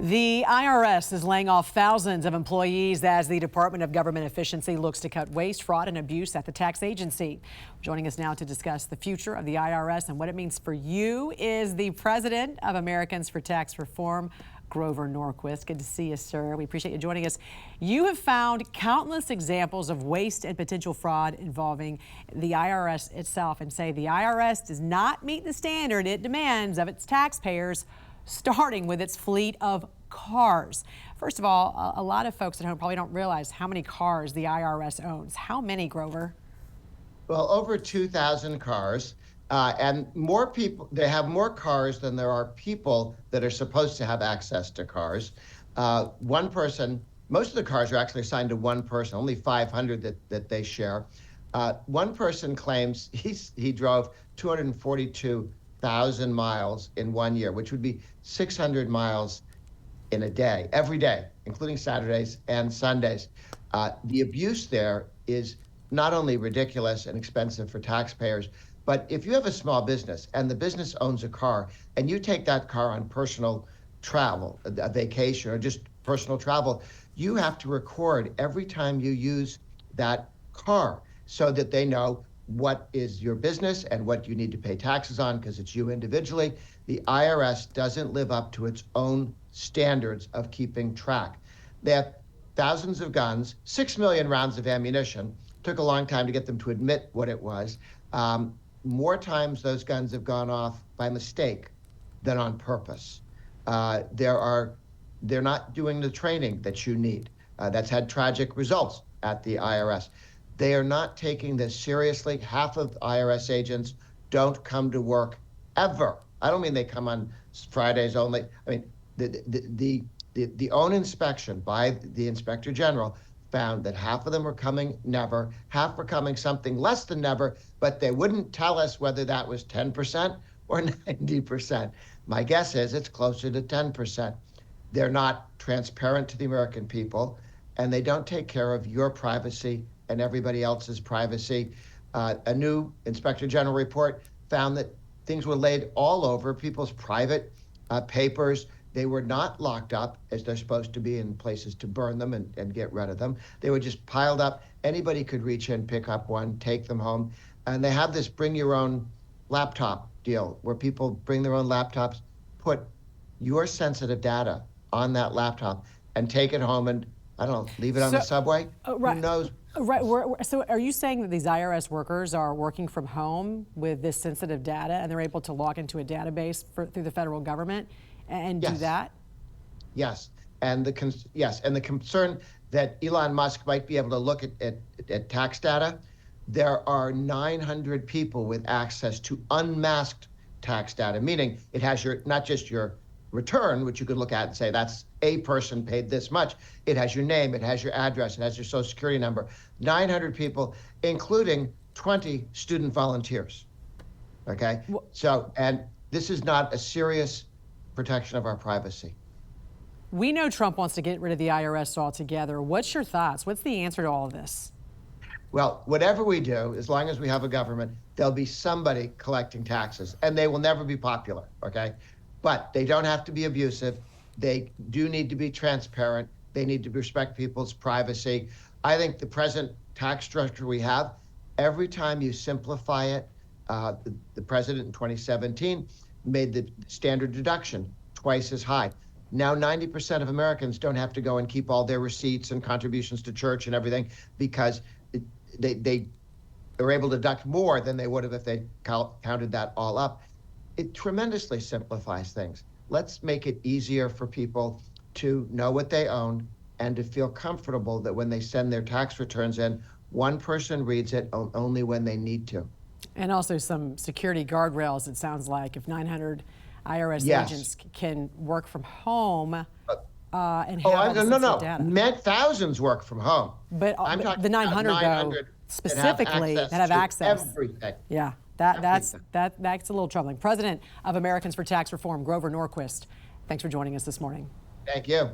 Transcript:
The IRS is laying off thousands of employees as the Department of Government Efficiency looks to cut waste, fraud, and abuse at the tax agency. Joining us now to discuss the future of the IRS and what it means for you is the president of Americans for Tax Reform, Grover Norquist. Good to see you, sir. We appreciate you joining us. You have found countless examples of waste and potential fraud involving the IRS itself and say the IRS does not meet the standard it demands of its taxpayers, starting with its fleet of cars. First of all, a lot of folks at home probably don't realize how many cars the IRS owns. How many, Grover? Well, over 2,000 cars, and more people. They have more cars than there are people that are supposed to have access to cars. One person, most of the cars are actually assigned to one person, only 500 that they share. One person claims he drove 242,000 miles in 1 year, which would be 600 miles in a day, every day, including Saturdays and Sundays. The abuse there is not only ridiculous and expensive for taxpayers, but if you have a small business and the business owns a car and you take that car on personal travel, a vacation or just personal travel, you have to record every time you use that car so that they know what is your business and what you need to pay taxes on because it's you individually. The IRS doesn't live up to its own standards of keeping track. They have thousands of guns, 6 million rounds of ammunition. Took a long time to get them to admit what it was. More times those guns have gone off by mistake than on purpose. They're not doing the training that you need. That's had tragic results at the IRS. They are not taking this seriously. Half of IRS agents don't come to work ever. I don't mean they come on Fridays only. I mean, the own inspection by the Inspector General found that half of them were coming never, half were coming something less than never, but they wouldn't tell us whether that was 10% or 90%. My guess is it's closer to 10%. They're not transparent to the American people, and they don't take care of your privacy and everybody else's privacy. A new Inspector General report found that things were laid all over people's private papers. They were not locked up as they're supposed to be in places to burn them and get rid of them. They were just piled up. Anybody could reach in, pick up one, take them home. And they have this bring your own laptop deal where people bring their own laptops, put your sensitive data on that laptop and take it home and, I don't know, leave it on the subway? Right. Who knows? Right. So are you saying that these IRS workers are working from home with this sensitive data and they're able to log into a database through the federal government and do that? Yes. And the concern that Elon Musk might be able to look at tax data, there are 900 people with access to unmasked tax data, meaning it has not just your return, which you could look at and say that's a person paid this much. It has your name, it has your address, it has your social security number. 900 people, including 20 student volunteers. Okay? So, and this is not a serious protection of our privacy. We know Trump wants to get rid of the IRS altogether. What's your thoughts? What's the answer to all of this? Well, whatever we do, as long as we have a government, there'll be somebody collecting taxes, and they will never be popular, okay? But they don't have to be abusive. They do need to be transparent. They need to respect people's privacy. I think the present tax structure we have, every time you simplify it, the president in 2017 made the standard deduction twice as high. Now 90% of Americans don't have to go and keep all their receipts and contributions to church and everything because they are able to deduct more than they would have if they counted that all up. It tremendously simplifies things. Let's make it easier for people to know what they own and to feel comfortable that when they send their tax returns in, one person reads it only when they need to. And also some security guardrails, it sounds like, if 900 IRS agents can work from home and have data. Thousands work from home. But the 900 specifically that have access. Everything. Yeah. That's a little troubling. President of Americans for Tax Reform, Grover Norquist, thanks for joining us this morning. Thank you.